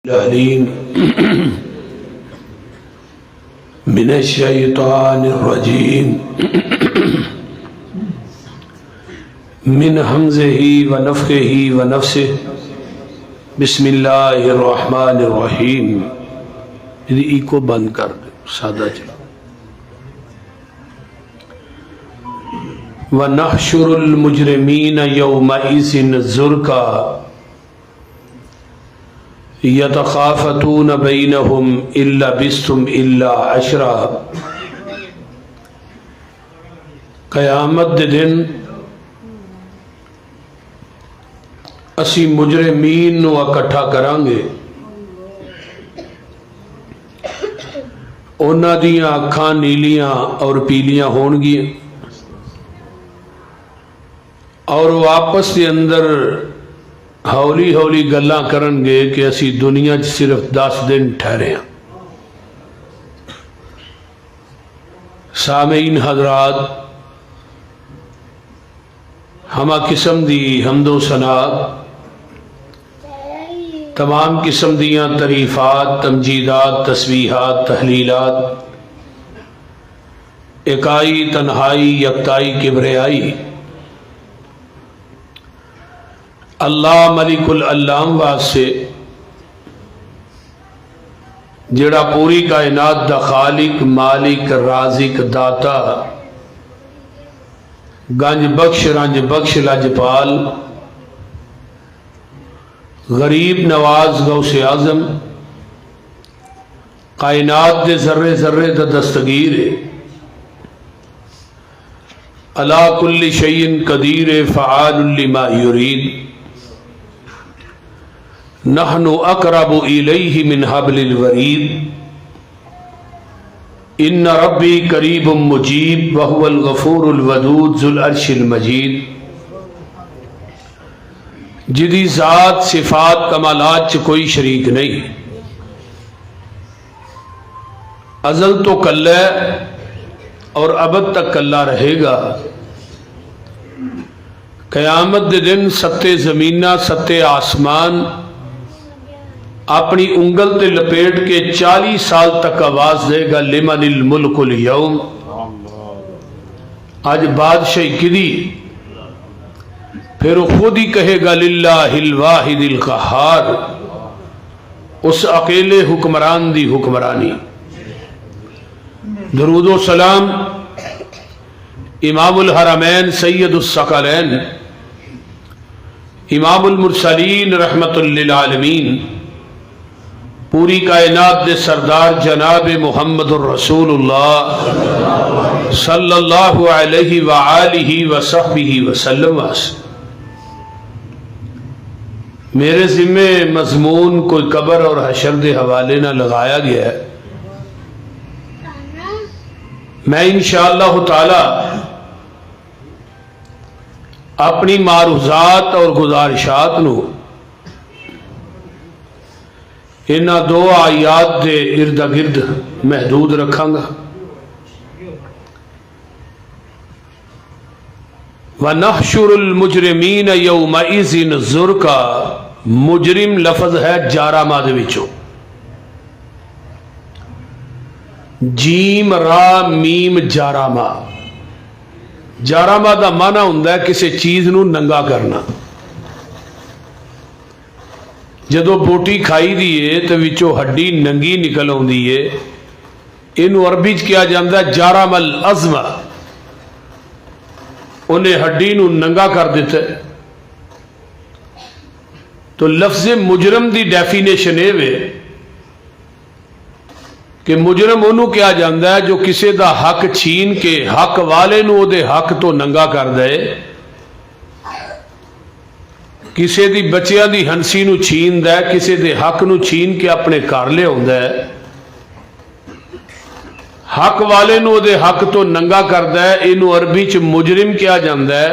العليم من الشيطان الرجيم من همزه ونفخه ونفسه بسم الله الرحمن الرحيم. یہ ایکو بند کر دے، سادہ چلا. وَنَحْشُرُ الْمُجْرِمِينَ يَوْمَئِذٍ زُرْقًا يَتَخَافَتُونَ بَيْنَهُمْ إِن لَّبِثْتُمْ إِلَّا عَشْرًا. قیامت دے دن اسی مجرمین نو اکٹھا کران گے، انہاں دیاں اکھاں نیلیاں اور پیلیاں ہون گی، اور وہ آپس کے اندر ہولی ہولی گلاں کرن گے کہ اسی دنیا چ صرف 10 دن ٹھہرے ہیں. سامعین حضرات، ہما قسم دی حمد و ثنا، تمام قسم دیاں تعریفات، تمجیدات، تسبیحات، تحلیلات، اکائی، تنہائی، یکتائی، کبریائی اللہ ملک العلام واسطے جڑا پوری کائنات دا خالق، مالک، رازق، داتا، گنج بخش، رنج بخش، لجپال، غریب نواز، غوث اعظم، کائنات دے ذرے ذرے دا دستگیر ہے، علی کل شیء قدیر، فعال لما یرید، نحن اقرب الیہ من حبل الورید، ان ربی قریب مجیب وہو الغفور الودود ذو العرش المجید. جدی ذات، صفات، کمالات چ کوئی شریک نہیں، ازل تو کلہ اور ابد تک کلہ رہے گا. قیامت دے دن ستے زمینہ، ستے آسمان اپنی انگل تے لپیٹ کے 40 سال تک آواز دے گا، لمن الملک اليوم، آج بادشاہی کدی؟ پھر وہ خود ہی کہے گا، للہ الواحد القہار، اس اکیلے حکمران دی حکمرانی. درود و سلام امام الحرمین سید الثقلین، امام المرسلین رحمت للعالمین، پوری کائنات دے سردار جناب محمد الرسول اللہ صلی اللہ علیہ وآلہ وصحبہ وسلم. میرے ذمہ مضمون کوئی قبر اور حشر دے حوالے نہ لگایا گیا ہے. میں انشاءاللہ تعالی اپنی معروضات اور گزارشات نو انہاں 2 آیات دے ارد گرد محدود رکھاں گا. وَنَحْشُرُ الْمُجْرِمِينَ يَوْمَئِذٍ زُرْقًا، مجرم لفظ ہے جارامہ دے وچوں، جیم را میم جارامہ. جارامہ دا معنی ہوندا ہے کسی چیز نو ننگا کرنا. جدو بوٹی کھائی دیئے تو وچو ہڈی ننگی نکل ہوں دیئے، انہوں عربی کیا جاندہ ہے جارم العظم، انہیں ہڈی نو ننگا کر دیتا ہے. تو لفظ مجرم دی ڈیفینیشن ہے کہ مجرم انہوں کیا جاندہ ہے جو کسی دا حق چھین کے حق والے نو دے حق تو ننگا کر دے، کسی دی بچیاں دی ہنسی نو چھین دے، کسی دے حق نو چھین کے اپنے گھر لے ہوندا ہے، حق والے نو دے حق تو ننگا کردا ہے. اینو عربی چ مجرم کیا جاندا ہے.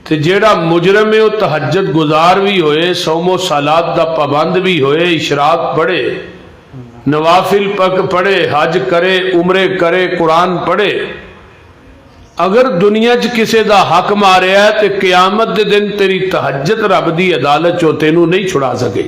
تے جیڑا مجرم ہے وہ تہجد گزار بھی ہوئے، صوم و صلات دا پابند بھی ہوئے، اشراق پڑھے، نوافل پڑھے، حج کرے، عمرے کرے، قرآن پڑھے، اگر دنیا چ کسے دا حق ماریا ہے تے قیامت دے دن تیری تہجد رب دی عدالت چو تینوں نہیں چھڑا سکے.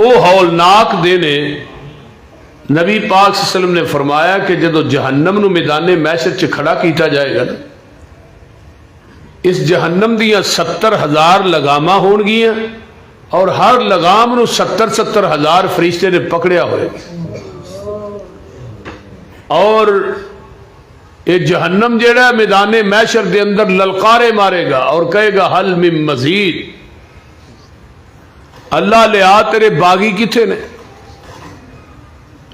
وہ ہولناک دن ہے۔ نبی پاک صلی اللہ علیہ وسلم نے فرمایا کہ جدو جہنم نو میدان محشر چ کھڑا کیتا جائے گا نا، اس جہنم دیاں 70,000 لگاماں ہون گیاں اور ہر لگام نو 70,000 فرشتے نے پکڑیا ہوئے، اور یہ جہنم جیڑا ہے میدان محشر دے اندر للکارے مارے گا اور کہے گا حل من مزید، اللہ لیا تیرے باغی کتھے نے،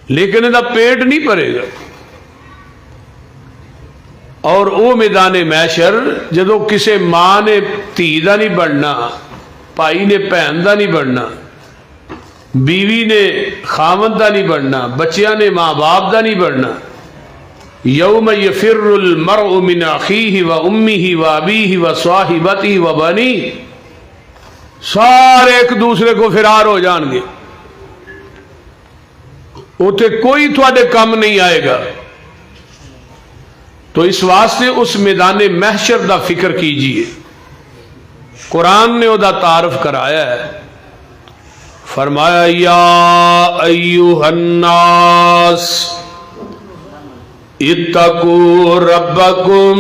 لیکن یہ پیٹ نہیں بھرے گا۔ اور وہ میدان محشر جدو کسے ماں نے دھی دا نہیں بننا، بھائی نے بہن دا نہیں بننا، بیوی نے خاوند دا نہیں بننا، بچیاں نے ماں باپ دا نہیں بننا، یوم یفر المرء من اخیہ و امہ و ابیہ و صاحبتہ و بنیہ، سارے ایک دوسرے کو فرار ہو جان گے، اتنے کوئی تھوڑے کم نہیں آئے گا۔ تو اس واسطے اس میدان محشر دا فکر کیجئے۔ قرآن نے وہ دا تعارف کرایا ہے، فرمایا یا ایوہ الناس اتقوا ربکم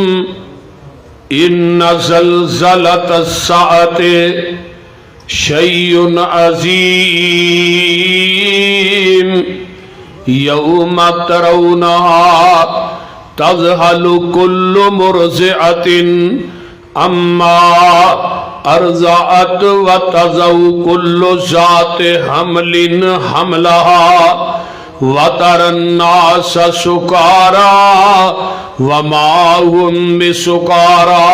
ان زلزلۃ الساعۃ شیء عظیم یوم ترونها تذہل کل مرضعۃ اما ارضعت وتضع کل ذات حمل حملها وترى الناس سکارى وما هم بسکارى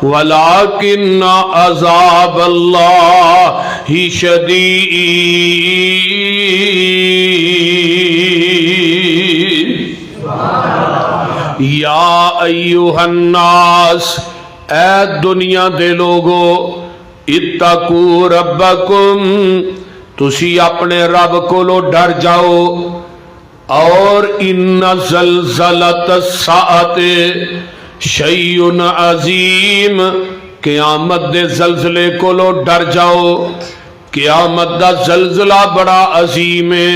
ولكن عذاب اللہ شدید۔ یا ایوہ الناس، اے دنیا دے لوگو، اتقوا ربکم، تسی اپنے رب کو ڈر جاؤ، اور ان زلزلۃ الساعۃ شیء عظیم، قیامت دے زلزلے کو ڈر جاؤ، قیامت دا زلزلہ بڑا عظیم ہے۔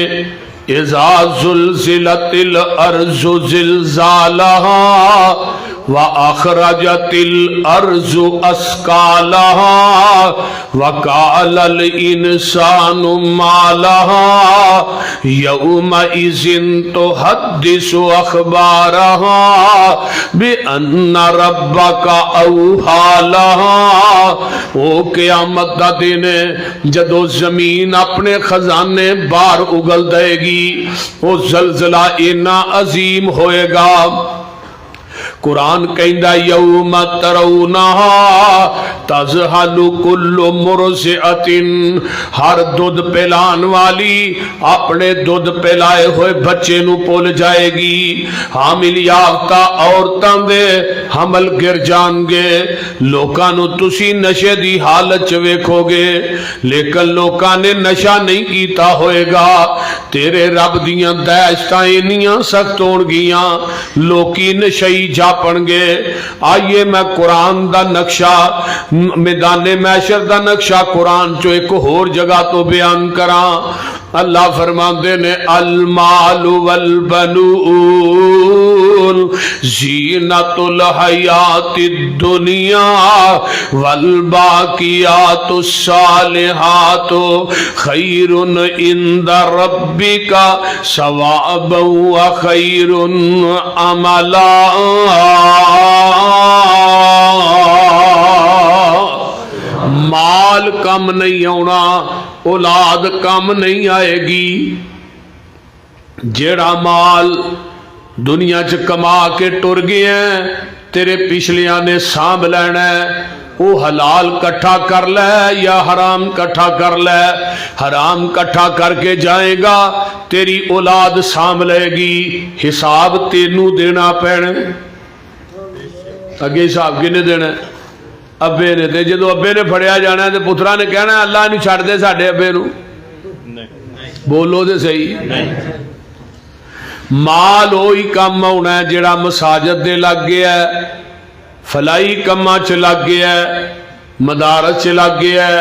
اذا زلزلت الارض زلزالها وَأَخْرَجَتِ الْأَرْضُ أَثْقَالَهَا وَقَالَ الْإِنسَانُ مَا لَهَا يَوْمَئِذٍ تُحَدِّثُ أَخْبَارَهَا بِأَنَّ رَبَّكَ أَوْحَىٰ لَهَا۔ وہ قیامت دا دن ہے جدو زمین اپنے خزانے باہر اگل دے گی، وہ زلزلہ اتنا عظیم ہوئے گا۔ قرآن کہندا یوم ترونہا تذہل کل مرضعۃ، ہر دودھ پلان والی اپنے دودھ پلائے ہوئے بچے نو بھول جائے گی، حامل یافتہ عورتاں دے حمل گر جان گے۔ لوکاں نو تسی نشے دی حالت چ ویکھو گے، لیکن لوکاں نے نشہ نہیں کیتا ہوئے گا۔ تیرے رب دیاں دہشتاں انیاں سخت ہون گیاں، لوکی نشئی جاپن گے۔ آئیے میں قرآن دا نقشہ، میدان محشر دا نقشہ قرآن چو ایک اور جگہ تو بیان کراں۔ اللہ فرماندے نے المال والبنون زینت الحیات الدنیا والباقیات الصالحات خیر عند ربک ثوابا وخیر عملا۔ مال کم نہیں ہونا، اولاد کم نہیں آئے گی۔ جیڑا مال دنیا چ کما کے ٹر گئے ہیں، تیرے پچھلیاں نے سانبھ لینا ہے، وہ حلال کٹھا کر لے یا حرام کٹھا کر لے۔ حرام کٹھا کر کے جائے گا، تیری اولاد سانبھ لے گی، حساب تینوں دینا پینا۔ اگے حساب کنے دینا؟ ابے نے۔ تے جدو ابے نے پھڑیا جانا ہے تے پترا نے کہنا ہے اللہ نہیں چھڑ دے ساڈے ابے نو۔ بولو تے صحیح۔ مال وہی کم ہونا ہے جڑا مساجد دے لگ گیا ہے، فلائی کما چ لگ گیا ہے، مدارس چ لگ گیا ہے،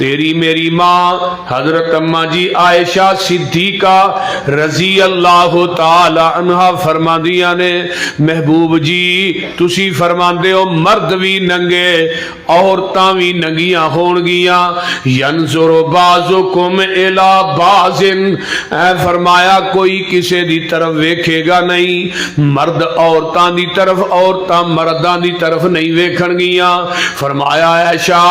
تیری میری ماں حضرت اما جی عائشہ صدیقہ رضی اللہ تعالی عنہ فرما دیا نے محبوب جی تسی فرما دے ہو مرد بھی ننگے عورتاں بھی ننگیاں ہون گیاں ینظر بعضکم الی بعض اے فرمایا کوئی کسے دی طرف ویکھے گا نہیں مرد عورتاں دی طرف عورتاں مرداں دی طرف نہیں ویکھن گیاں فرمایا عائشہ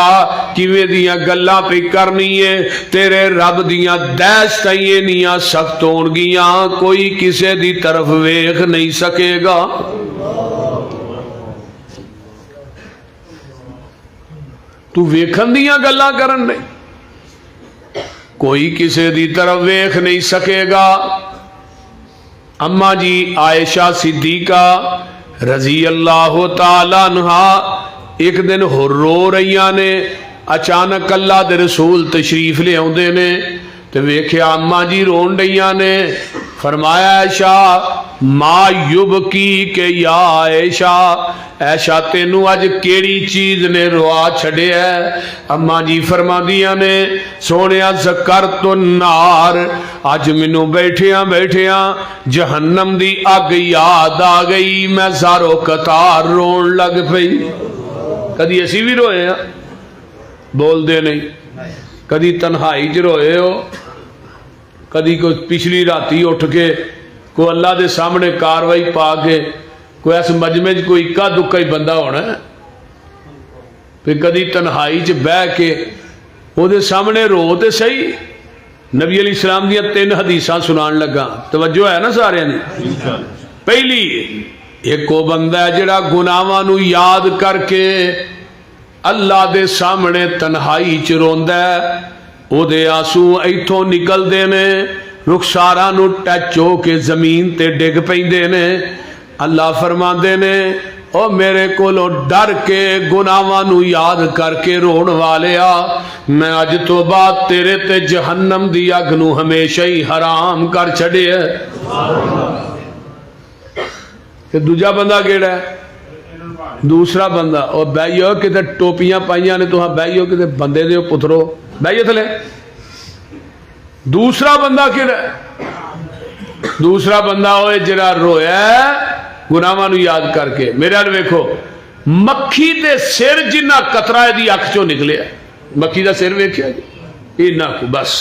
کیویں دیاں گلاں پہ کرنی ہے تیرے رب دیاں دہشتاں اینیاں سخت ہون گیاں کوئی کسے دی طرف ویکھ نہیں سکے گا تو ویکھن دیاں گلاں کرن نہیں کوئی کسے دی طرف ویکھ نہیں سکے گا اما جی عائشہ صدیقہ رضی اللہ تعالی عنہ ایک دن رو رہیاں نے اچانک اللہ دے رسول تشریف لے آؤندے نے تے ویکھیا اما جی رون ڈیاں نے فرمایا عائشہ ما یبکی کہ یا عائشہ عائشہ تینوں اج کیڑی چیز نے روا چھڑیا ہے اما جی فرما دیا نے سونیا ذکرت النار اج مینوں بیٹھیاں بیٹھیاں جہنم دی اگ یاد آ گئی میں زارو قطار رون لگ پئی کدی اسی بھی روئے ہیں بول دے نہیں کدی تنہائی چ روئے ہو کدی کوئی پچھلی راتی اٹھ کے کوئی اللہ دے سامنے کاروائی پا کے کوئی اس مجمع کوئی اکا دکا ہی بندہ ہونا ہے پھر کدی تنہائی چ بہ کے وہ دے سامنے رو تے صحیح نبی علیہ السلام دیا 3 حدیثاں سنان لگا توجہ ہے نا سارے نے پہلی ایک وہ بندہ ہے جڑا گناہاں نو یاد کر کے اللہ دے سامنے تنہائی چ روندا ہے او دے آنسو ایتھوں نکل دے نے رخساراں نو ٹچ ہو کے زمین تے ڈگ پیندے نے اللہ فرماندے نے او میرے کولو ڈر کے گناہاں نو یاد کر کے رون والیا میں اج تو بعد تیرے تے جہنم دی اگ نو ہمیشہ ہی حرام کر چھڈیا کہ دوجا بندہ کیڑا ہے دوسرا بندہ اور بہیو کتے ٹوپیاں پائیاں نے تو ہاں بہیو کتے بندے دے پترو بہیو تھلے دوسرا بندہ کیڑا ہے دوسرا بندہ ہوئے جڑا رویا ہے گناہاں نو یاد کر کے میرے حال ویکھو مکھی دے سر جنہ قطرہ دی اکھ چوں نکلے مکھی دا سر ویکھیا جی اینا کو بس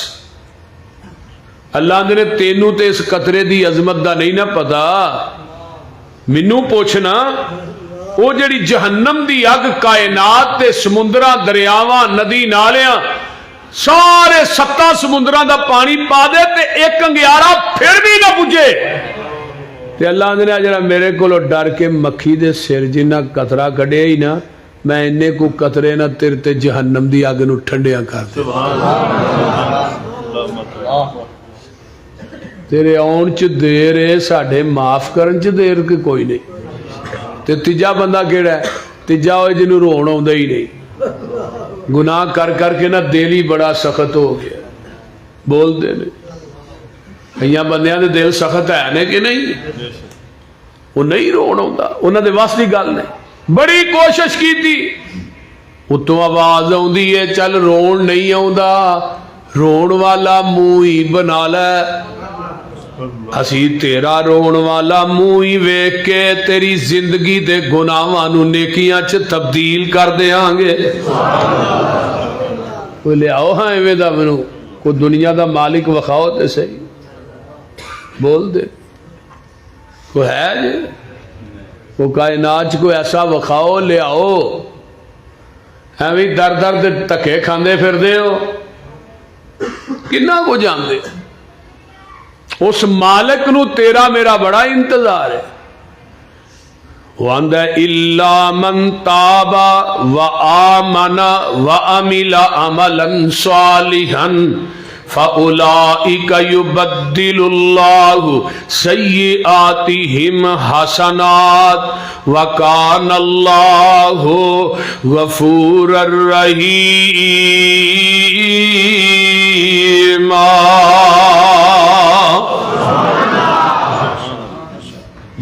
اللہ نے تینوں تے اس قطرے دی عظمت دا نہیں نہ پتا منوں پوچھنا وہ جڑی جہنم دی اگ کائنات تے سمندراں دریاواں ندی نالیاں سارے 7 سمندراں دا پانی پا دے تے ایک انگیارہ پھر بھی نہ پجے تے اللہ نے جڑا میرے کولو ڈر کے مکھی دے سر جنہ قطرہ کڈیا ہی نا میں انے کو قطرے نہ تیرے تے جہنم دی اگ نو ٹھنڈیا کر دے تیرے آن چ دیر ہے ساڈے معاف کرن چ دیر کے کوئی نہیں تے تیجا بندہ کیڑا ہے تیجا ہوئے جنہوں رون آؤندا ہی نہیں گناہ کر کر کے نہ دل ہی بڑا سخت ہو گیا بول دے نہیں کئیاں بندیاں دے دل سخت ہے نے کہ نہیں وہ نہیں رون آؤندا انہاں دے واسطے گل نہیں بڑی کوشش کی تھی اتوں آواز آؤندی ہے چل رون نہیں آؤندا رون والا منہ ہی بنا لے اسی تیرا رون والا منہ ہی ویکھ کے تیری زندگی دے گناہاں نو نیکیاں چ تبدیل کر دیاں گے کوئی لے آؤ ہاں ایویں دا مینوں کوئی دنیا دا مالک وکھاؤ تے صحیح بول دے کوئی ہے جی کوئی کائنات کوئی ایسا وکھاؤ لے آؤ ایویں در در دے تکے کھاندے پھر دے ہو کنا کو جان دے اس مالک نو تیرا میرا بڑا انتظار ہے وَأَنْدَ إِلَّا مَنْ تَابَ وَآمَنَ وَعَمِلَ عَمَلًا صَالِحًا فَأُولَئِكَ يُبَدِّلُ اللَّهُ سَيِّئَاتِهِمْ حَسَنَاتٍ وَكَانَ اللَّهُ غَفُورًا رَحِيمًا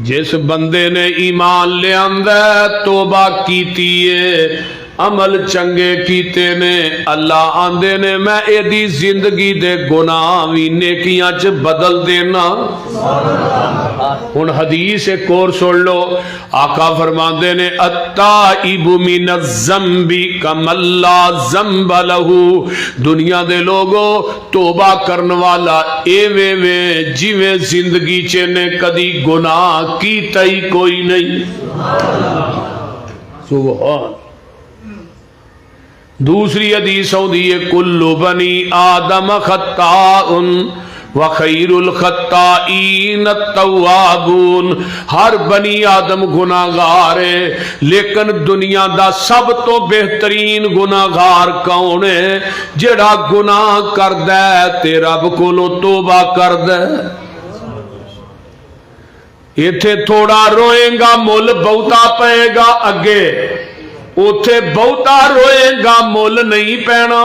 جس بندے نے ایمان لے آندا توبہ کیتی ہے عمل چنگے کیتے نے اللہ آندے نے میں ایدی زندگی دے گناہ وی نیکیاں چ بدل دینا. ہن حدیث ایک اور سن لو. آقا فرماندے نے التائب من الذنب کمن لا ذنب لہ. دنیا دے لوگو توبہ کرن والا ایویں وے جویں زندگی چ نے کدی گناہ کیتا ہی کوئی نہیں. سبحان. دوسری حدیث ہوندی ہے کل بنی آدم خطاء وخیر الخطائین التوابون. ہر بنی آدم گناہگار ہے لیکن دنیا دا سب تو بہترین گناہگار کون ہے؟ جڑا گناہ کردا ہے تے رب کولوں توبہ کردا ہے. ایتھے تھوڑا روئے گا مل بہتا پائے گا اگے، اوتھے بہتا روئے گا مل نہیں پینا.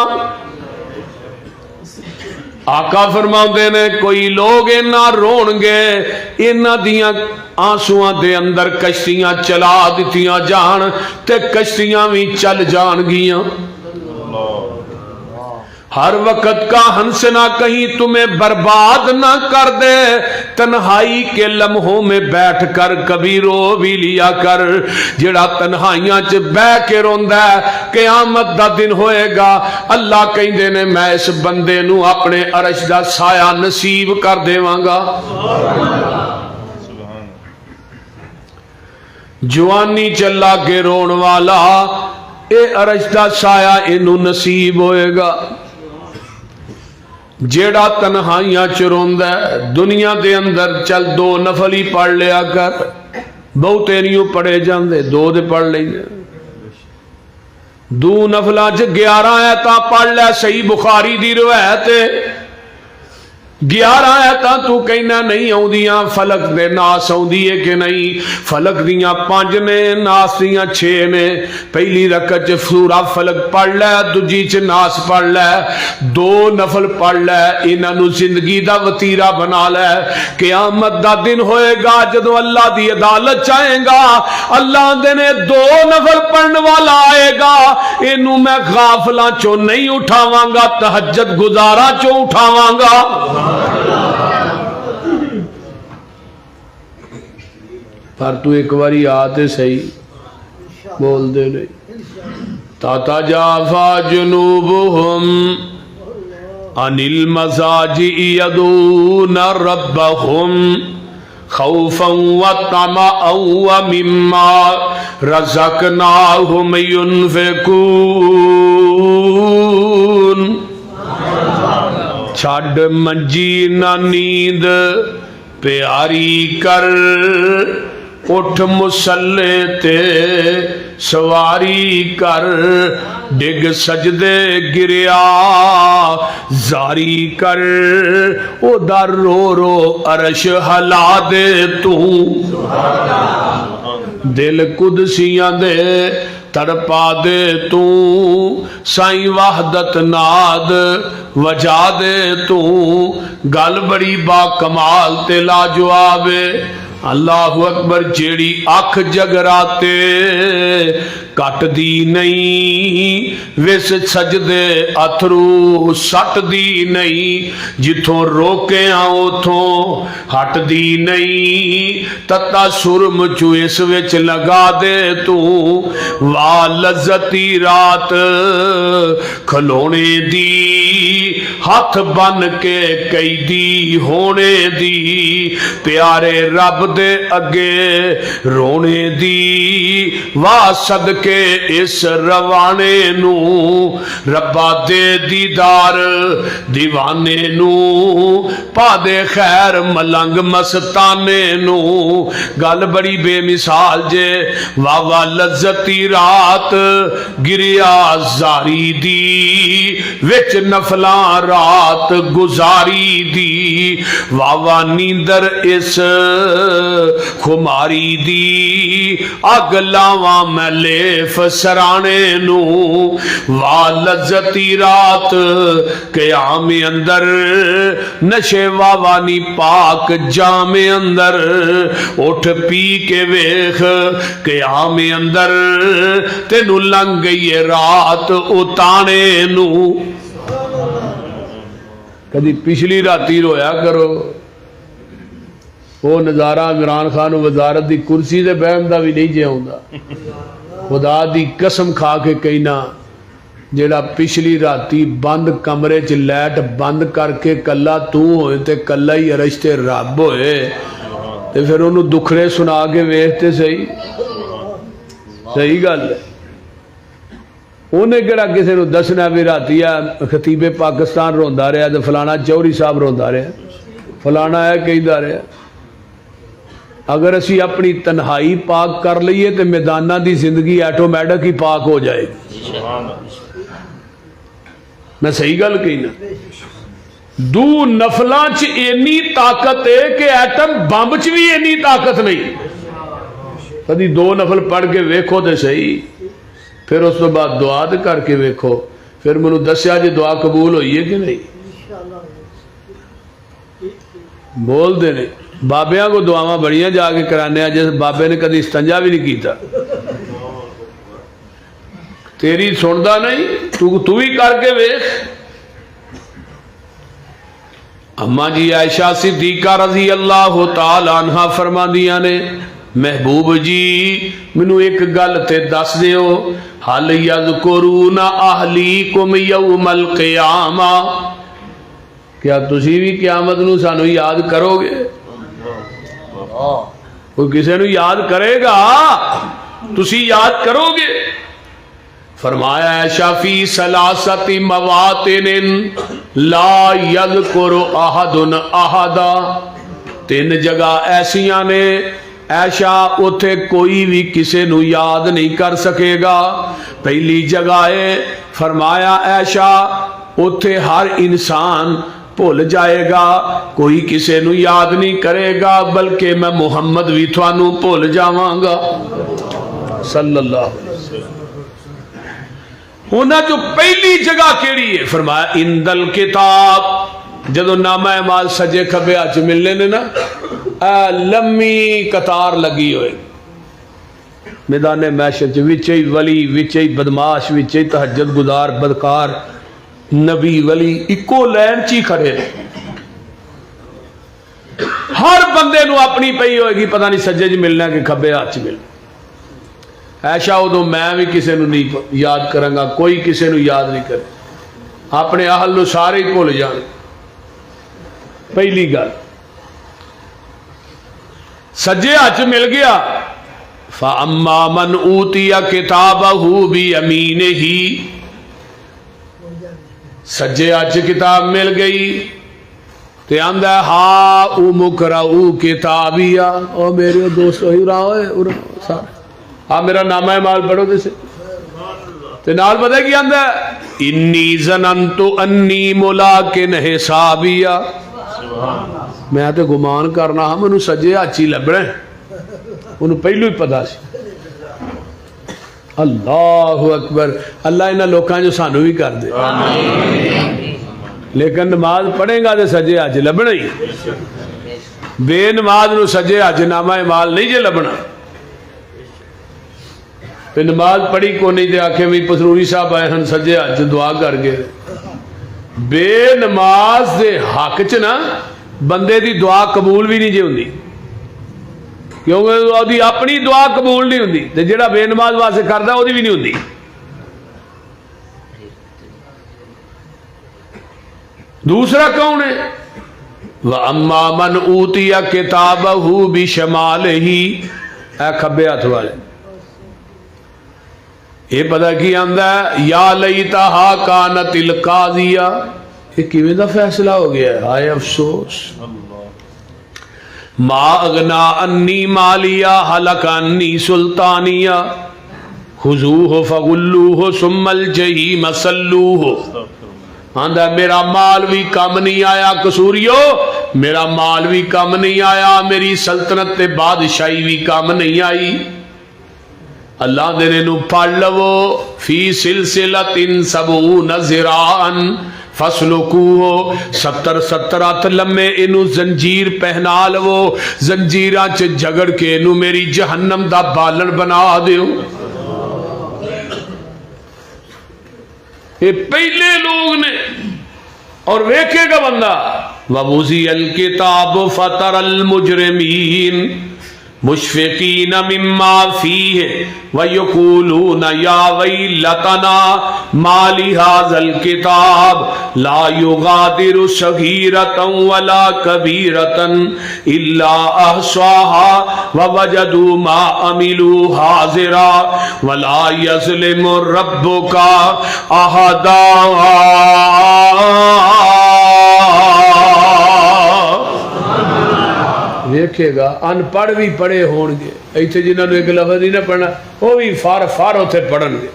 آقا فرماندے نے کوئی لوگ اینا رون گے اینا دیاں آنسواں دے اندر کشتیاں چلا دیتیاں جان تے کشتیاں بھی چل جان گیاں. ہر وقت کا ہنسنا کہیں تمہیں برباد نہ کر دے. تنہائی کے لمحوں میں بیٹھ کر کبھی رو بھی لیا کر. جڑا تنہائیاں چ بہ کے روندا ہے قیامت دا دن ہوئے گا اللہ کہندے نے میں اس بندے نو اپنے عرش دا سایہ نصیب کر دیواں گا. جوانی چلا کے رون والا اے عرش دا سایہ اینو نصیب ہوئے گا. جیڑا تنہائیاں چروندا ہے دنیا دے اندر چل دو نفل ہی پڑھ لیا کر. بہتے نہیں پڑھے جاندے دو دے پڑھ لینے. دو نفلاں چ 11 آیتاں پڑھ لے. صحیح بخاری دی روایت ہے 11 آیتاں تو کہنا نہیں آؤندیاں. فلک دے ناس آؤندی ہے کہ نہیں؟ فلک دیاں 5 نے ناس دیاں 6 نے. پہلی رکعت چ سورہ فلک پڑھ لے دوجی چ ناس پڑھ لے 2 نفل پڑھ لے. انہاں نو زندگی دا وتیرا بنا لے. قیامت دا دن ہوئے گا جدوں اللہ دی عدالت چاہے گا اللہ دے نے 2 نفل پڑھن والا آئے گا اینو میں غافلاں چوں نہیں اٹھاواں گا تہجد گزاراں چوں اٹھاواں گا. پر تو ایک باری آتے صحیح بول دے نہیں. تتجافا جنوبہم عن المضاجع يدعون ربهم خوفا وطمعا ومما رزقناهم ينفقون. چھڑ منجی نہ نیند پیاری کر اٹھ مسلے تے سواری کر. ڈگ سجدے گریا زاری کر او در رو رو عرش ہلا دے تو. دل قدسیاں دے تڑپا دے تو سائیں وحدت ناد وجا دے تو. گل بڑی با کمال تے لاجواب. اللہ اکبر. جیڑی اکھ جگراتے کٹ دی نہیں وس سجدے اتھرو سٹ دی نہیں. جتھوں روکے اتھوں ہٹ دی نہیں. تتا سرم چو اس وچ لگا دے تو. وا لذتی رات کھلونے دی ہاتھ بن کے قیدی ہونے دی. پیارے رب دے اگے رونے دی. وا صدقے اس روانے نو ربا دے دیدار دیوانے نو. پا دے خیر ملنگ مستانے نو. گل بڑی بے مثال جے. وا وا لذتی رات گریا زاری دی وچ نفلاں رات گزاری دی. وا وا نیندر اس خماری دی اگ لاواں میں لیف سرانے نو وا لذتی رات قیام اندر نشے واوانی پاک جام اندر اٹھ پی کے ویخ قیام اندر تینو لنگ گئی رات اتانے نو کدی پچھلی راتی رویا کرو وہ نظارہ عمران خان وزارت دی کرسی دے بہن دا بھی نہیں جے ہوندا خدا دی قسم کھا کے کہنا جیڑا پچھلی راتی بند کمرے چ لائٹ بند کر کے کلا تو ہوئے تے کلا ہی عرش تے رب ہوئے تے پھر انہوں دکھڑے سنا کے ویکھتے صحیح گل ہے انہیں کہڑا کسی نو دسنا بھی راتی ہے خطیب پاکستان روندا رہا تے فلانا چوہری صاحب روندا رہا فلانا ہے کہندا رہا اگر اسی اپنی تنہائی پاک کر لئیے تو میدانہ دی زندگی ایٹومیٹک ہی پاک ہو جائے گی میں صحیح گل کہنا دو نفلاں چ اینی طاقت ہے کہ ایٹم بمب چ بھی اینی طاقت نہیں کدی دو نفل پڑھ کے ویکھو تے صحیح پھر اس تو بعد دعا تے کر کے ویکھو پھر مینوں دسیا جی دعا قبول ہوئی ہے کہ نہیں بول دے نہیں بابیاں کو دعاواں بڑیاں جا کے کرانے ہیں جیسے بابے نے کدی استنجا بھی نہیں کیتا تیری سندا نہیں تو ہی کر کے ویکھ اما جی عائشہ صدیقہ رضی اللہ تعالی عنہ فرماندیاں نے محبوب جی منو ایک گل تے دس دیو حل یذکرون اہلیکم یوم القیامہ کیا تسی بھی قیامت نو سانو یاد کرو گے کوئی کسی نو یاد کرے گا تسی یاد کرو گے فرمایا ہے شافی سلاست مواطن لا یذکر احد احدا تین جگہ ایسیاں نے ایشا اتھے کوئی بھی کسی نو یاد نہیں کر سکے گا پہلی جگہ ہے فرمایا ایشا اتھے ہر انسان بھول جائے گا کوئی کسی نو یاد نہیں کرے گا بلکہ میں محمد بھی تھانو بھول جاواں گا صلی اللہ علیہ وسلم ہونا جو پہلی جگہ کیڑی ہے فرمایا اندل کتاب جدو نامہ اعمال سجے کھبے آج ملنے نے نا لمبی قطار لگی ہوئے میدان محشر وچے ولی وچے بدماش وچے تہجد گزار بدکار نبی ولی اکو لین چی کھڑے ہر بندے نو اپنی پئی ہوئے گی پتہ نہیں سجے جی ملنا کہ کھبے ہاتھ ملنا ایشا ادو میں بھی کسی نو نہیں یاد کروں گا کوئی کسی نو یاد نہیں کرے اپنے اہل نو سارے ہی بھول جان پہلی گل سجے ہاتھ مل گیا فَأَمَّا مَنْ أُوتِيَ كِتَابَهُ بِيَمِينِهِ سجے ہاتھ کتاب مل گئی تے آندا ہا او مقرؤ کتابیا او میرے دوست ہوئی رہا ہوئے سارے ہاں میرا نامہ اعمال پڑھو تے نال پتہ کی آندا انی ظننت انی ملاقن حسابیا میں تے گمان کرنا ہاں مینوں سجے ہاتھ ہی لبنا انہوں پہلو ہی پتا سی اللہ اکبر اللہ انہاں لوکاں جو سانو بھی کر دے لیکن نماز پڑھے گا تو سجے ہاتھ لبنا ہی بے نماز نو سجے ہاتھ نامہ اعمال نہیں جے لبنا پھر نماز پڑھی کو نہیں دے آکھے بھی پسروری صاحب آئے ہن سجے ہاتھ دعا کر گئے بے نماز دے حق چ نا بندے دی دعا قبول بھی نہیں جے ہوندی کیونکہ وہ اپنی دعا قبول نہیں ہوندی تے جڑا بے نماز واسطے کردا وہ بھی نہیں ہوندی دوسرا کون ہے وَأَمَّا مَنْ أُوتِيَ كِتَابَهُ بِشَمَالِهِ اے کھبے ہاتھ والے یہ پتہ کی آندا ہے یا لیتہا کانت القاضیہ یہ کیویں دا فیصلہ ہو گیا ہے ہائے افسوس ما اغنا انی مالیہ حلق انی سلطانیہ خذوہ فغلوہ ثم الجحیم صلوہ آندہ میرا مال بھی کم نہیں آیا قصوریو میرا مال بھی کم نہیں آیا، میری سلطنت تے بادشاہی بھی کم نہیں آئی۔ اللہ دے نو پڑھ لو، فی سلسلۃ 70 ذراعا فسلکوہ، 70 ہاتھ لمے اینو زنجیر پہنا لو، زنجیراں چ جگڑ کے اینو میری جہنم دا بالن بنا دیو۔ یہ پہلے لوگ نے، اور ویکھے گا بندہ وَوُزِيَ الْكِتَابُ فَتَرَى الْمُجْرِمِينَ مشفقین مما فیہ ویقولون یا ویلتنا ما لہذا الکتاب لا یغادر صغیرۃ ولا کبیرۃ الا احصاها ووجدوا ما عملوا حاضرا ولا یظلم ربک احدا۔ دیکھے گا ان پڑھ بھی پڑھے ہون گے، ایتھے جنہوں نے ایک لفظ ہی نہ پڑھنا وہ بھی فار اتھے پڑھن گے،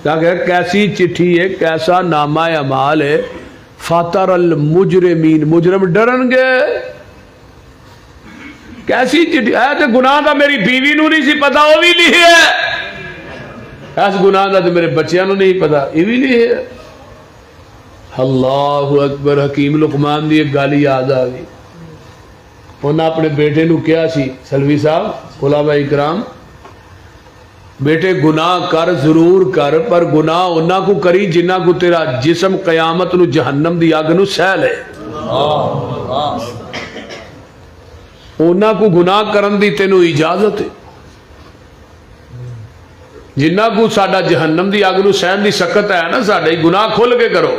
تاکہ کیسی چٹھی ہے، کیسا نامہ اعمال ہے۔ فاتر المجرمین، مجرم ڈرن گے، کیسی چٹھی ہے تے گناہ دا میری بیوی نو نہیں سی پتا وہ بھی لکھے ہے، اس گناہ دا تے میرے بچیاں نو نہیں پتا یہ بھی لکھے ہے۔ اللہ اکبر۔ حکیم لقمان دی ایک گل یاد آ گئی، انہاں اپنے بیٹے نو کیا سی، سلوی صاحب علماء اکرام، بیٹے گناہ کر ضرور کر، پر گناہ انہاں کو کری جنہاں کو تیرا جسم قیامت نو جہنم دی اگ نو سہ لے۔ انہاں کو گناہ کرن دی تینو اجازت ہے، جنہاں کو ساڈا جہنم دی اگ نو سہن دی سخت ہے نا، ساڈے گناہ کھل کے کرو،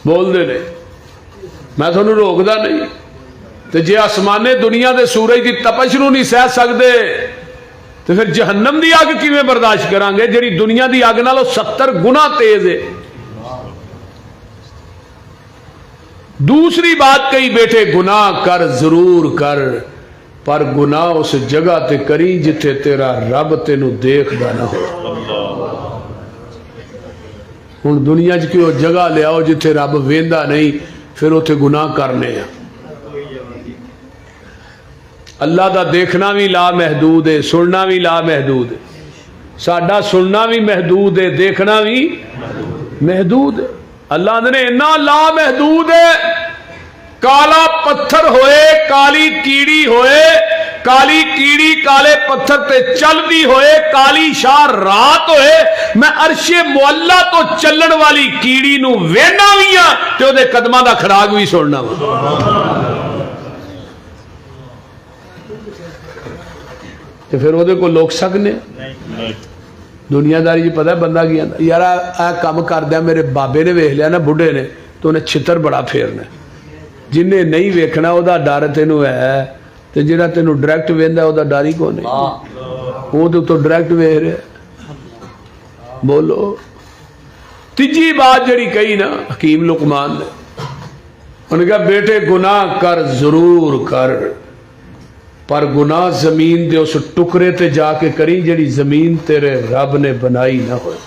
بول دے نے، میں تھانوں روکدا نہیں۔ تو جے آسمانے دنیا دے سورج دی تپش نو نہیں سہ سکدے تو پھر جہنم دی اگ کیویں برداشت کران گے جڑی دنیا دی اگ نالوں 70 گنا تیز ہے۔ دوسری بات کہی، بیٹے گناہ کر ضرور کر، پر گناہ اس جگہ تے کری جتھے تیرا رب تینوں دیکھدا نہ ہو۔ ہن دنیا چ کوئی جگہ لے آؤ جتھے رب ویندا نہیں، پھر اوتھے گناہ کرنے ہیں۔ اللہ دا دیکھنا بھی لا محدود ہے، سننا بھی لا محدود ہے، ساڈا سننا بھی محدود ہے، دیکھنا بھی محدود ہے۔ اللہ نے اتنا لا محدود ہے، کالا پتھر ہوئے، کالی کیڑی ہوئے، کالی کیڑی کالے پتھر تے چل دی ہوئے، کالی شاہ رات ہوئے، میں عرش معلا تو چلن والی کیڑی نو وینا بھی ہاں تے او دے قدماں دا کھڑاک بھی سننا وا۔ تو پھر وہ کو لوک سکنے دنیا داری جی پتہ ہے بندہ کیا یار اے کام کر دیا میرے بابے نے ویکھ لیا نا بڑھے نے تو انہیں چھتر بڑا پھیرنا، جنہیں نہیں ویکھنا وہ ڈر تینوں ہے، تو جہاں تینوں ڈائریکٹ ویندا وہ ڈر ہی کون ہے، وہ تو ڈائریکٹ ویکھ رہا۔ بولو تیجی بات جڑی کہی نا حکیم لقمان نے، انہوں نے کہا بیٹے گناہ کر ضرور کر، پر گناہ زمین دے اس ٹکرے تے جا کے کری جڑی زمین تیرے رب نے بنائی نہ ہوئے،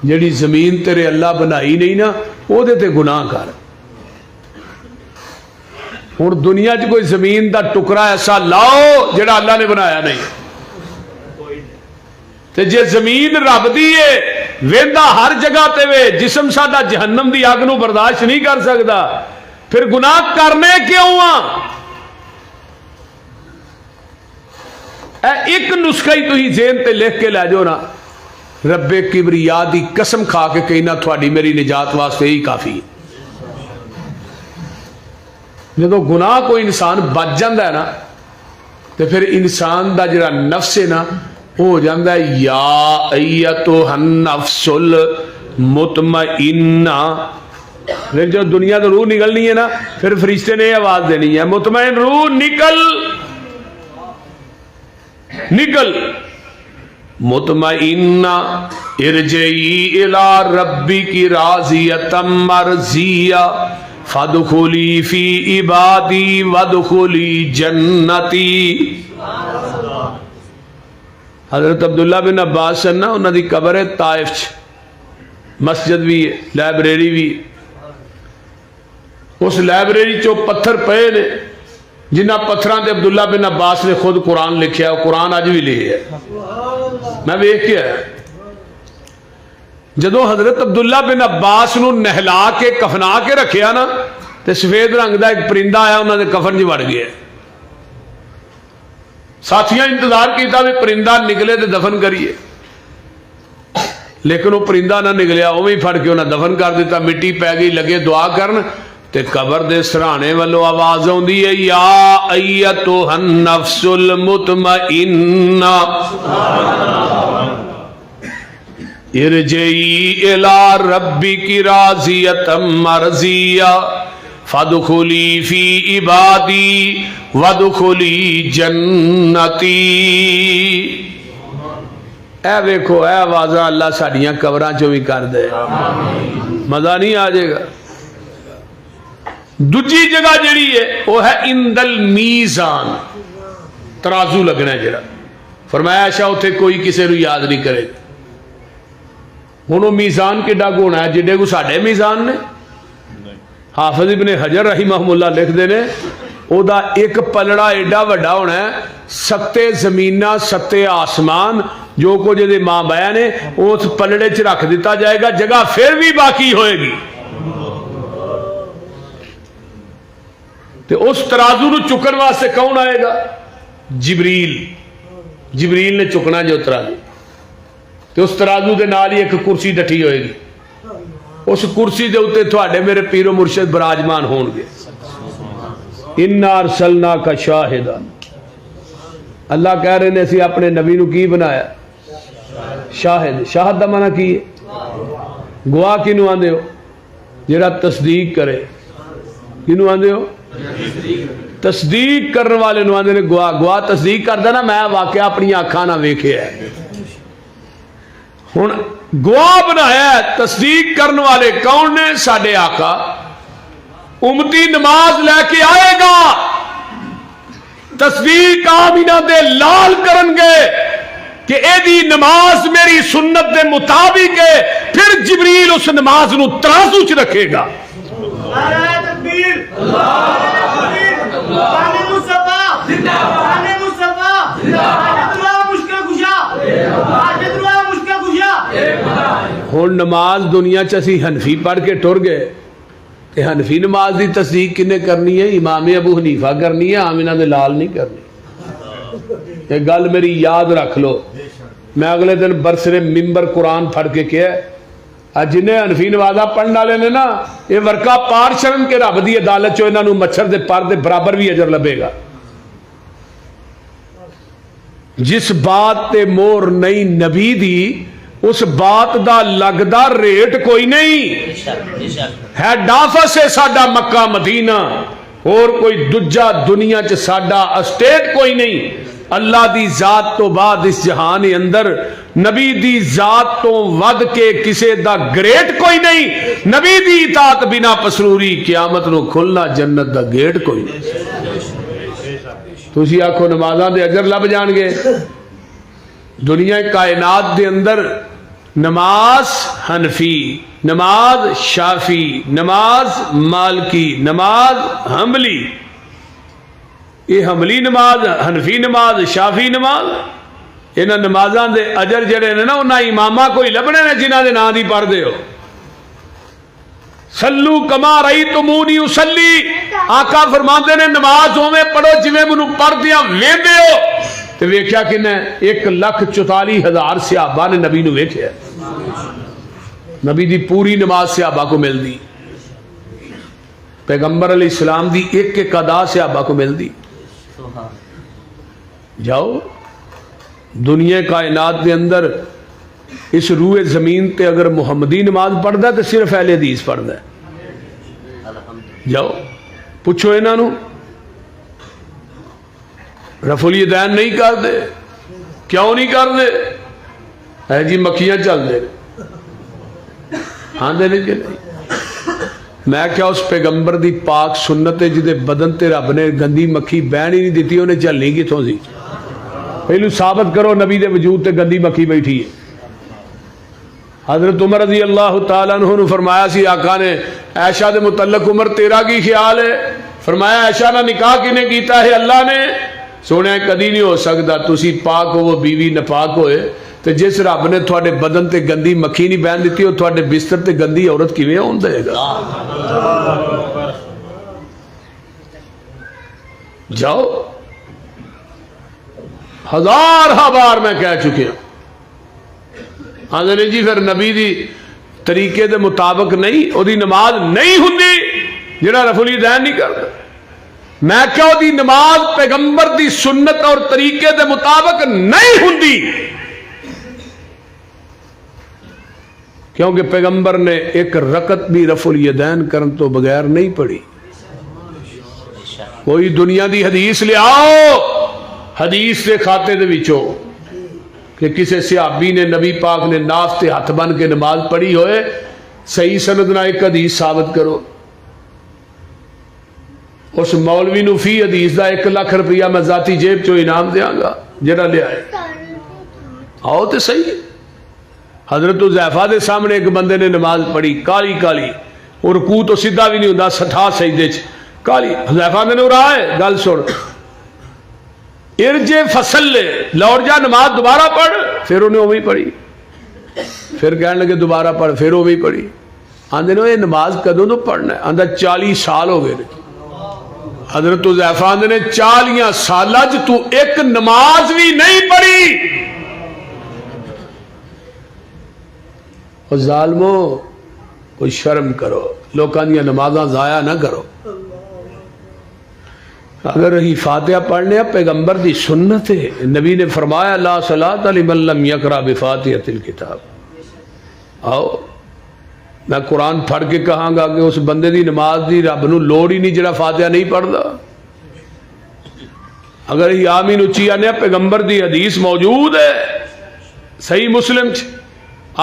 جڑی زمین تیرے اللہ بنائی نہیں نا وہ دے تے گناہ کر۔ اور دنیا چ کوئی زمین دا ٹکرا ایسا لاؤ جڑا اللہ نے بنایا نہیں، تے جے زمین رب دی ہے ویندا ہر جگہ تے وے، جسم ساڈا جہنم دی اگ نو برداشت نہیں کر سکدا، پھر گناہ کرنے کیوں آ؟ ایک نسخہ ہی تو ہی ذہن تے لکھ کے لے جو نا، رب کبریا دی قسم کھا کے کہنا تھوڑی میری نجات واسطے ہی کافی ہے۔ جب گناہ کوئی انسان بچ جاندہ ہے نا تو پھر انسان دا جڑا نفس ہے نا وہ ہو جاندہ ہے یا ایتھا النفس المطمئنہ، لیکن جو دنیا تو روح نکلنی ہے نا پھر فرشتے نے آواز دینی ہے مطمئن روح نکل نکل، مطمئنہ ارجعی الی ربک راضیۃ مرضیہ فادخلی فی عبادی وادخلی جنتی۔ حضرت عبداللہ بن عباس نا انہوں دی قبر ہے طائف، مسجد بھی ہے، لائبریری بھی ہے، اس لائبریری چو پتھر پے نے جنہ پتھران تے عبداللہ بن عباس نے خود قرآن لکھیا ہے، قرآن اج بھی لے ہے، میں دیکھ کے آیا۔ جدو حضرت عبداللہ بن عباس نو نہلا کے کفنا کے رکھیا نا تے سفید رنگ دا ایک پرندہ آیا انہوں نے کفن جی وڑ گیا، ساتھیاں انتظار کیتا بھی پرندہ نکلے تے دفن کریے، لیکن وہ پرندہ نہ نکلیا، وہ بھی پھڑ کے انہیں دفن کر دیتا، مٹی پی گئی، لگے دعا کرن تے قبر دے سرانے والو آواز ہوندی ہے یا ایتھا النفس المطمئنہ ارجعی الی ربک راضیۃ مرضیہ فادخلی فی عبادی وادخلی جنتی۔ اے ویکھو اے آوازاں اللہ ساڈیاں قبراں چوں بھی کر دے، مزہ نہیں آ جائے گا۔ دوجی جگہ جڑی ہے وہ ہے عند المیزان، ترازو لگنا ہے جڑا، فرمایا ایسا اتنے کوئی کسی نو یاد نہیں کرے گا۔ ہوں وہ میزان کڈا کو ہونا ہے جڈے کو ساڈے میزان نے؟ حافظ ابن حجر رحمہ اللہ لکھتے ہیں او دا ایک پلڑا ایڈا وڈا ہونا ہے، ستے زمیناں ستے آسمان جو کچھ دے ماں بایا نے اس پلڑے چ رکھ دیتا جائے گا، جگہ پھر بھی باقی ہوئے گی۔ تے اس ترازو نو چکن واسطے کون آئے گا؟ جبریل، جبریل نے چکنا جو ترازو، تے اس ترازو دے نال ہی ایک کرسی ڈٹھی ہوئے گی، اس کرسی دے اوتے تھوڑے میرے پیر و مرشد براجمان ہون گے۔ اِنَّا أَرْسَلْنَاكَ شَاهِدًا، اللہ کہہ رہے ہیں اسی اپنے نبی نو کی بنایا؟ شاہد۔ شاہد دا معنی کی ہے؟ گواہ کینو آندے ہو؟ جڑا تصدیق کرے۔ کینو آندے ہو؟ تصدیق کرنے والے نو آندے نے گواہ۔ گواہ تصدیق کردا نا میں واقعہ اپنی آنکھاں نہ ویکھیا ہے۔ ہن گواہ بنایا ہے، تصدیق کرنے والے کون نے؟ ساڈے آقا۔ امتی نماز لے کے آئے گا، تصدیق آمینہ دے لال کرن گے کہ اے دی نماز میری سنت دے مطابق ہے، پھر جبریل اس نماز نو ترازو چ رکھے گا۔ نعرہ تکبیر، ہن نماز دنیا چ اسی حنفی پڑھ کے ٹر گئے، کہ حنفی نماز دی تصدیق کنے کرنی ہے؟ امام ابو حنیفہ کرنی ہے، آمینہ دے لال نہیں کرنی۔ یہ گل میری یاد رکھ لو، میں اگلے دن برسر ممبر قرآن پڑھ کے کیا جنہیں حنفی نمازاں پڑھنے والے نے نا یہ ورقہ پار شرن کے رب دی عدالت چو انہاں نو مچھر دے پر دے برابر بھی اجر لبے گا۔ جس بات تے مور نہیں نبی دی اس بات دا لگدا ریٹ کوئی نہیں ہے۔ ڈافس ہے ساڈا مکہ مدینہ، اور کوئی دجا دنیا چ ساڈا اسٹیٹ کوئی نہیں۔ اللہ دی ذات تو بعد اس جہان اندر نبی دی ذات تو ود کے کسے دا گریٹ کوئی نہیں۔ نبی دی اطاعت بنا پسروری قیامت نو کھلنا جنت دا گیٹ کوئی نہیں۔ تسی آکھو نمازاں دے اجر لب جان گے؟ دنیا کائنات دے اندر نماز حنفی، نماز شافی، نماز مالکی، نماز حنبلی، یہ حنبلی نماز، حنفی نماز، شافی نماز، انہاں نمازاں دے اجر جڑے نے نا انہاں اماماں کوئی لبنے نے جنہاں دے نام دی پڑھ دے ہو۔ سلو کما رأیتمونی اصلی، آقا فرماندے نے نماز ہوویں پڑھو جویں مینوں پڑھدیاں ویندے ہو۔ تے ویکھیا کنے 1,44,000 صحابہ نے نبی نو ویکھیا، نبی دی پوری نماز صحابہ کو مل دی، پیغمبر علیہ السلام دی ایک ایک ادا صحابہ کو مل دی۔ جاؤ دنیا کائنات دے اندر اس روئے زمین تے اگر محمدی نماز پڑھدا ہے تو صرف اہل حدیث پڑھدا ہے۔ جاؤ پوچھو انہاں نو، رفع الیدین نہیں کر دے، کیوں نہیں کر دے؟ اے جی مکھیاں چل دے، ہاں دے نہیں کہ نہیں؟ میں کیا اس پیغمبر دی پاک سنت ہے جدے بدن تے رب نے گندی مکھی بہن ہی نہیں دیتی، انہیں چلنی کتوں سی؟ پہلو ثابت کرو نبی دے وجود تے گندی مکھی بیٹھی ہے۔ حضرت عمر رضی اللہ تعالیٰ عنہ نے فرمایا سی آقا نے عائشہ دے متعلق عمر تیرا کی خیال ہے؟ فرمایا عائشہ نہ نکاح کنے کیتا ہے؟ اللہ نے۔ سونے کدی نہیں ہو سکتا تسی پاک ہو وہ بیوی نپاک ہوئے تو جس رب نے تھوڑے بدن تے گندی مکھی نہیں بہن دیتی وہ تھوڑے بستر تے گندی عورت کیویں ہون دے گا؟ جاؤ، ہزارہ بار میں کہہ چکے ہوں۔ ہاں جی پھر نبی دی طریقے دے مطابق نہیں وہ دی نماز نہیں ہوندی جڑا رفع الیدین نہیں کرتا۔ میں کیا وہ دی نماز پیغمبر دی سنت اور طریقے دے مطابق نہیں ہوندی، کیونکہ پیغمبر نے ایک رکعت بھی رفع الیدین کرن تو بغیر نہیں پڑھی۔ کوئی دنیا دی حدیث لے آؤ حدیث دے کھاتے دے وچوں کہ کسی صحابی نے نبی پاک نے ناف تے ہاتھ بن کے نماز پڑھی ہوئے، صحیح سند نہ ایک حدیث ثابت کرو۔ اس مولوی نو فی حدیث دا 1 لاکھ روپیہ میں ذاتی جیب چو انعام دیاں گا جڑا لے آئے۔ آؤ تے صحیح ہے۔ حضرت حذیفہ دے سامنے ایک بندے نے نماز پڑھی کالی کالی، اور رکوع تو سیدھا بھی نہیں ہوندا، سٹھا سجدے چ کالی۔ حذیفہ نے اڑایا ہے گل سن، ارجے فصل لے لوٹ جا نماز دوبارہ پڑھ، پھر انہیں وہی پڑھی، پھر کہنے لگے دوبارہ پڑھ، پھر وہی پڑھی۔ آندے نے یہ نماز کدوں تو پڑھنا ہے؟ آندہ 40 سال ہو گئے۔ حضرت حذیفہ آندے نے 40 سالہ تو ایک نماز بھی نہیں پڑھی۔ اور ظالمو کوئی شرم کرو، لوکاں دیاں نمازاں ضائع نہ کرو۔ اگر رہی فاتحہ پڑھنے پیغمبر دی سنت ہے، نبی نے فرمایا لا صلاۃ لمن لم یقرأ بفاتحۃ الکتاب۔ آؤ میں قرآن پڑھ کے کہاں گا کہ اس بندے دی نماز دی رب نو لوڑ ہی نہیں جڑا فاتحہ نہیں پڑھدا۔ اگر ہی آمین اچھی آنے پیغمبر دی حدیث موجود ہے صحیح مسلم چ،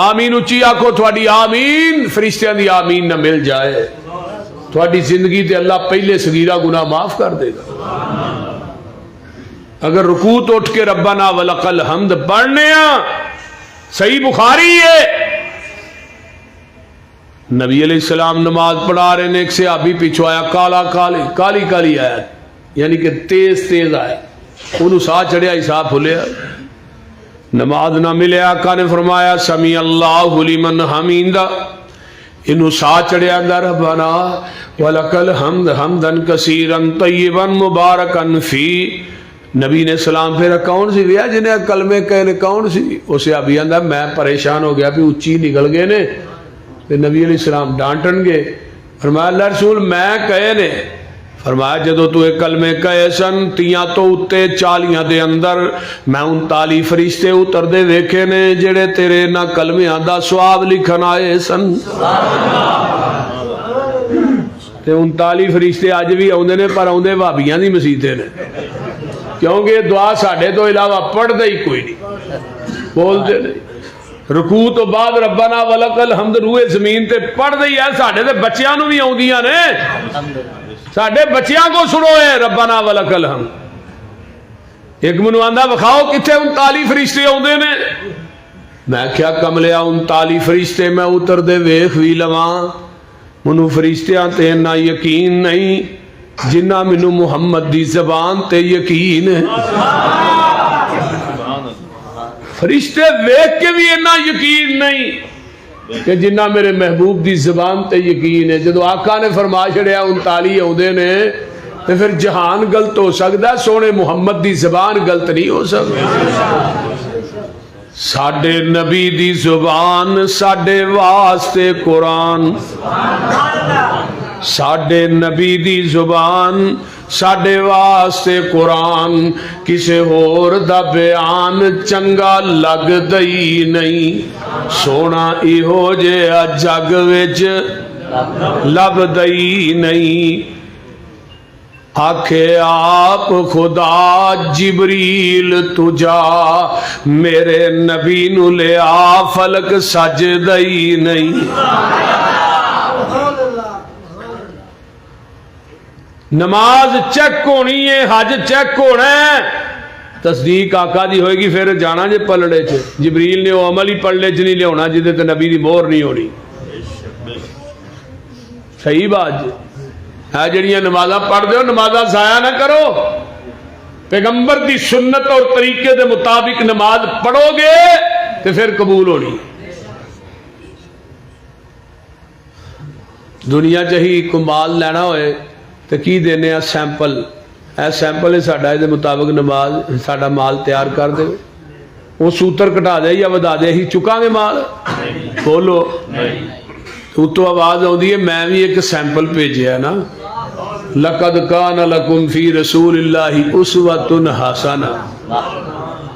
آمین اچھی آکھو تھوڑی آمین فرشتیاں دی آمین نہ مل جائے، تھوڑی زندگی تے اللہ پہلے صغیرہ گناہ معاف کر دے گا۔ اگر رکوع تو اٹھ کے ربنا ولک الحمد پڑھنے صحیح بخاری ہے، نبی علیہ السلام نماز پڑھا رہے نے، ایک صحابی پیچھو آیا کالا کالی کالی آیا، یعنی کہ تیز تیز آئے، انہوں سا چڑھیا حساب پھولیا، نماز نہ ملے۔ آقا نے فرمایا سمیع اللہ لمن حمیدہ، انہوں سا چڑھیا اندر ربنا ولک الحمد حمدا کثیرا طیبا مبارکا فی۔ نبی نے سلام پھیرا کون سی ویا جنہیں کلمے کہنے کون سی؟ اسے ابھی اندر میں پریشان ہو گیا بھی اچھی نکل گئے نے، نبی علیہ السلام ڈانٹن گے۔ فرمایا اللہ رسول میں کہے نے؟ فرمایا جدو تو ایک کلمے کہے سن تیاں تو اتے 40 دے اندر میں 39 فرشتے اتر دے ویکھے نے جڑے تیرے نہ کلمیاں دا ثواب لکھن آئے سن۔ تے 39 فرشتے اج بھی آوندے نے پر آوندے بھابیاں دی مسیتے نے، کیونکہ دعا ساڈے تو علاوہ پڑھدا ہی کوئی نہیں، بولتے نہیں۔ رکوع تو بعد ربنا ولک الحمد روئے زمین تے پڑھ دئی ہے، ساڈے تے بچیاں نو بھی آوندیاں نے، ساڈے بچیاں کو سنو ہے ربنا ولک الحمد۔ ایک منو آندا بخاؤ کتھے 39 فرشتے آوندے نے؟ میں کیا کملیا 39 فرشتے میں اتر دے ویکھ وی لواں، منو فرشتیاں تے نہ یقین نہیں جنہ منو محمد دی زبان تے یقین ہے۔ فرشتے دیکھ کے بھی اتنا یقین نہیں کہ جنہ میرے محبوب دی زبان تے یقین ہے۔ جدو آقا نے فرما چھڑیا 39 آؤندے نے تو پھر جہان غلط ہو سکتا ہے، سونے محمد دی زبان غلط نہیں ہو سکتی۔ ساڈے نبی دی زبان ساڈے واسطے قرآن، ساڈے نبی دی زبان ساڈے واسطے قرآن، کسے ہور دا بیان چنگا لگ دئی نہیں، سونا ایہو جہا جگ وچ لب دئی نہیں۔ آکھے آپ خدا جبریل تجا میرے نبی نو لیا فلک سج دئی نہیں۔ نماز چیک ہونی ہے، حج چیک ہونا ہے، تصدیق آقا دی ہوئے گی پھر جانا جے پلڑے چ جبریل نے وہ عمل ہی پلڑے چ نہیں لیا جہدے تے نبی دی مہر نہیں ہونی صحیح بات جی ہے جڑیاں نمازاں پڑھ دو نمازاں ضائع نہ کرو پیغمبر دی سنت اور طریقے دے مطابق نماز پڑھو گے تو پھر قبول ہونی دنیا چاہی کو مال لینا ہوئے تو کی دینے سیمپل اے سیمپل ہے ساڈا دے مطابق نماز ساڈا مال تیار کر دے وہ سوتر کٹا دے یا ودا دے ہی چکا گے مال بولو تو آواز آتی ہے میں بھی ایک سیمپل بھیجیا نا لقد کان لکم فی رسول اللہ اسوۃ حسنہ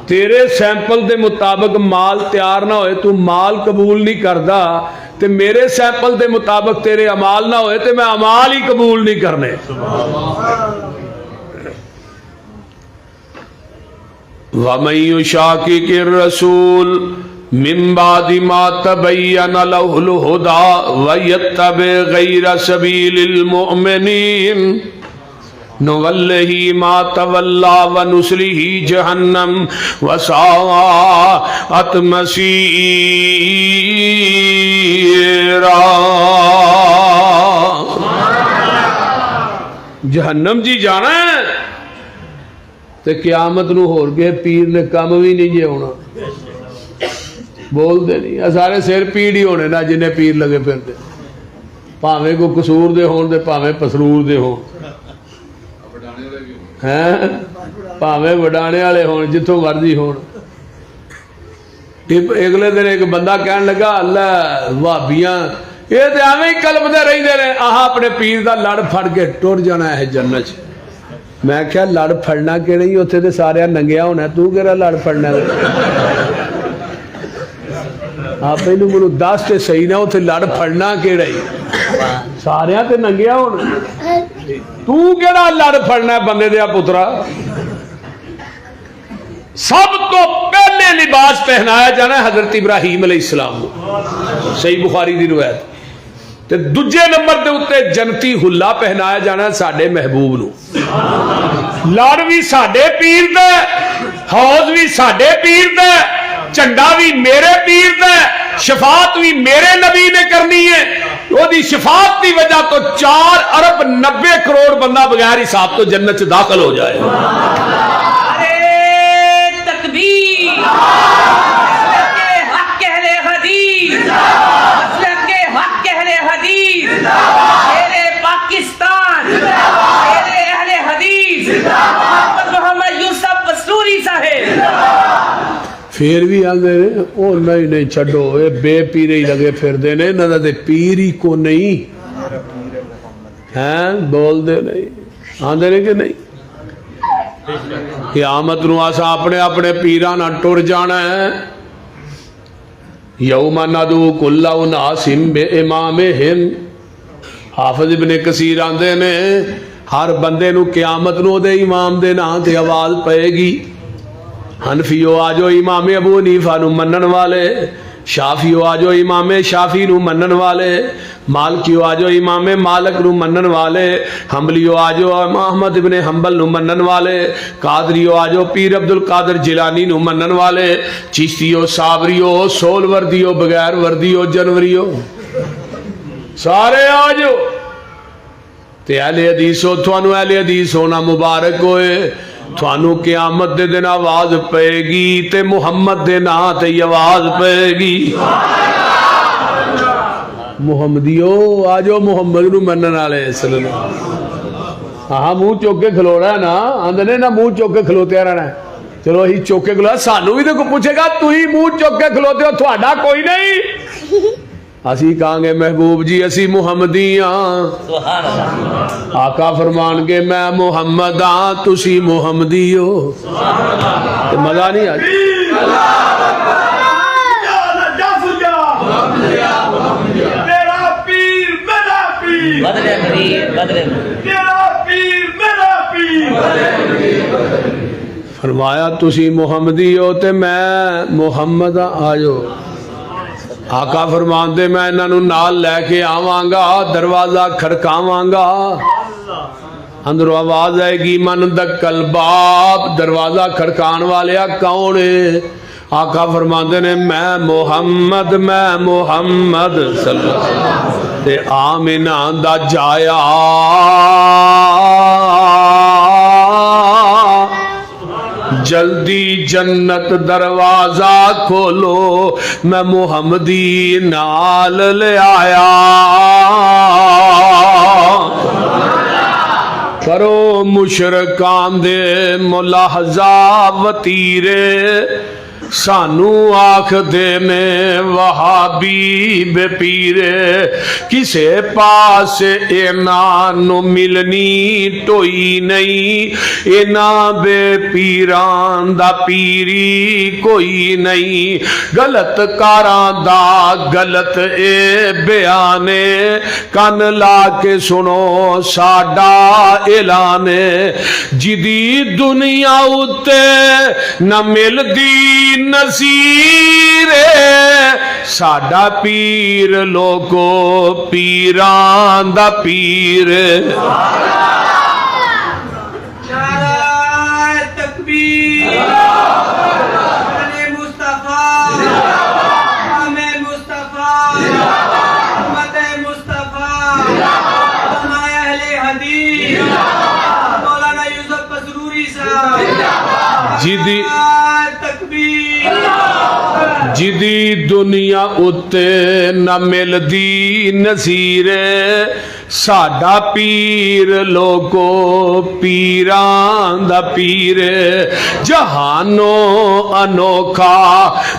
تیرے سیمپل دے مطابق مال تیار نہ ہوئے تو مال قبول نہیں کردا تے میرے سیمپل دے مطابق تیرے اعمال نہ ہوئے تے میں اعمال ہی قبول نہیں کرنے وَمَن يُشَاقِقِ الرَّسُولَ مِن بَعْدِ مَا تَبَيَّنَ لَهُ الْهُدَى وَيَتَّبِعْ غَيْرَ سَبِيلِ الْمُؤْمِنِينَ نُوَلِّهِ مَا تَوَلَّى وَنُصْلِهِ جَهَنَّمَ وَسَاءَتْ مَصِيرًا جہنم جی جانا ہے تے قیامت نو ہور کے پیر نے کم بھی نہیں جے ہونا بول دے نہیں سارے سر پیڑ ہی ہونے نا جنہیں پیر لگے پھر دے پاویں کو قصور دے ہون دے پاویں پسرور دے ہون پاویں وڈانے والے ہون جتوں مرضی ہون اگلے دن ایک بندہ کہن لگا اللہ وہابیاں یہ تے ایویں ہی کلمدے رہندے نے آہ اپنے پیر دا لڑ پھڑ کے ٹر جانا ہے جنت میں کیا لڑ پھڑنا کہ نہیں اتنے تو سارا ننگیا ہونا تو کہڑا لڑ پھڑنا آپ مجھے دس تے صحیح نہ اتنے لڑ پھڑنا کہڑا ہی سارا تے ننگیا ہونا تو کہڑا لڑ پھڑنا بندے دیا پترا سب تو پہلے لباس پہنایا جانا ہے حضرت ابراہیم علیہ السلام کو صحیح بخاری دی روایت تے دوجے نمبر دے اتے جنتی حلا پہنایا جانا ہے ساڈے محبوب نو لڑ بھی ساڈے پیر دے حوض بھی ساڈے پیر دے جھنڈا بھی میرے پیر دے شفاعت بھی میرے نبی نے کرنی ہے وہ دی شفاعت دی وجہ تو 4 ارب 90 کروڑ بندہ بغیر حساب تو جنت سے داخل ہو جائے تکبیر حق اہل حدیث حدیث میرے پاکستان میرے اہل حدیث محمد یوسف پسوری صاحب پھر بھی آدھے او نہیں چھڈو یہ بے پیرے ہی لگے پھر دے نے نہ دے پیر ہی کو نہیں ہیں بول دے نہیں آدھے نے کہ نہیں قیامت نو آسا اپنے اپنے پیران ٹر جانا ہے یوم ندعو کل اناس بامامہم حافظ ابن کثیر آندے نے ہر بندے نو قیامت نو دے امام دے نام تے آواز پائے گی حنفیو آجو امام ابو حنیفہ نو منن والے شافیو آجو امام شافی نو منن والے مالکیو آجو امام مالک نو منن والے حنبلیو آجو احمد ابن حنبل نو منن والے قادریو آجو پیر عبدالقادر جیلانی نو منن والے چشتیو صابریو سول وردیو بغیر وردیو جنوریو سارے آجو تے اہل حدیث ہو تھانو اہل حدیث ہونا مبارک ہوئے تھانو قیامت دے دن آواز پائے گی تے محمد دے نا تے آواز پائے گی محمدیو آجو محمد نو منن والے صلی اللہ ہاں منہ چوک کے کھلو رہا ہے نا آندنے نا منہ چوک کے کھلوتے رہنا ہے چلو ہی چوک کے کھلو سانو بھی تو پوچھے گا تو ہی منہ چوک کے کھلوتے ہو تھوڑا کوئی نہیں اسی کہاں گے محبوب جی اسی محمدی ہاں آقا فرمان کے میں محمد ہاں تسی محمدی ہو مزہ نہیں آج فرمایا تسی محمدی ہو تے میں محمد آجو آقا فرمان دے میں انہوں نال لے کے آواں گا دروازہ کھڑکاواں گا اندروں آواز آئے گی من دکل باب, دروازہ کھڑکان والیا کون ہے؟ آقا فرماندے نے میں محمد صلی اللہ علیہ وسلم. تے آمنہ دا جایا جلدی جنت دروازہ کھولو, میں محمدی نال لے آیا. کرو مشرکان دے ملاحظہ وطیرے, سانو آکھ دے نے وہابی بے پیرے. کسے پاس اینا نو ملنی ٹوئی نہیں, اینا بے پیران دا پیری کوئی نہیں. غلط کاران دا غلط اے بیانے, کن لا کے سنو ساڈا اعلانے. جدی دنیا اتے نہ مل دی نصیر, ساڈا پیر لوگو پیران دا پیر. نعرہ تکبیر, مصطفیٰ ہمیں مصطفیٰ امت مصطفیٰ علماء اہل حدیث مولانا یوسف پسروری صاحب. جدی دنیا اتے نہ مل دی نصیر, ساڈا پیر لوگو پیران دا پیر. جہانو انوکھا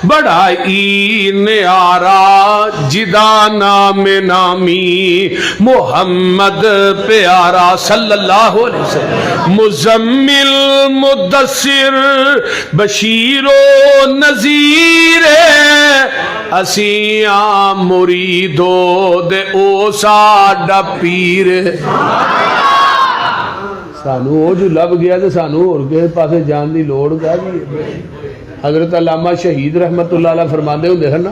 بڑائی نیارا, جدا نام نامی محمد پیارا صلی اللہ علیہ وسلم. مزمل مدثر بشیر و نذیر, اسیاں مریدو دے او ساڈا پیر. سانو او جو لب گیا تے سانو اور کسے پاسے جان دی لوڑ کیا گئی. حضرت علامہ شہید رحمت اللہ علیہ فرماندے ہوندے ہیں نا,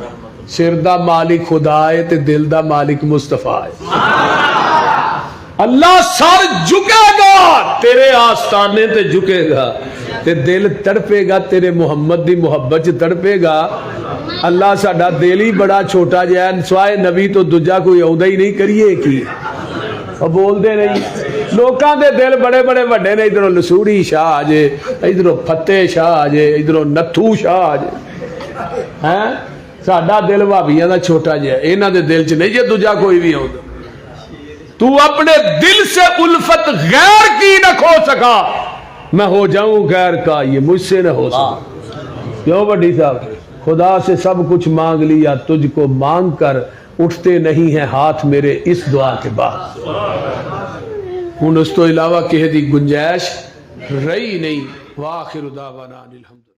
سر دا مالک خدا ہے تے دل دا مالک مصطفیٰ ہے. اللہ سر جھکے گا تیرے آستانے تے جھکے گا, تے دل تڑپے گا تیرے محمد دی محبت تڑپے گا. اللہ ساڈا دل ہی بڑا چھوٹا جہا ہے, سوائے نبی تو دوجا کوئی آؤندا ہی نہیں, کریے کی اور بول دے نہیں. لوکاں دے دل بڑے بڑے وڈے نے, ادھروں لسوڑی شاہ آ جے, ادھروں فتح شاہ آ جے, ادھروں نتھو شاہ آ جے. ہیں ساڈا دل بھابیاں دا چھوٹا جہا, انہاں دے دل چ نہیں جے دوجا کوئی بھی آؤندا. تو اپنے دل سے الفت غیر کی نہ کھو سکا, میں ہو جاؤں غیر کا, یہ مجھ سے نہ ہو سکا. کیوں بڑی صاحب, خدا سے سب کچھ مانگ لیا, تجھ کو مانگ کر اٹھتے نہیں ہیں ہاتھ میرے اس دعا کے بعد. ہن اس تو علاوہ کہہ دی گنجائش رہی نہیں. وآخر دعوانا الحمد.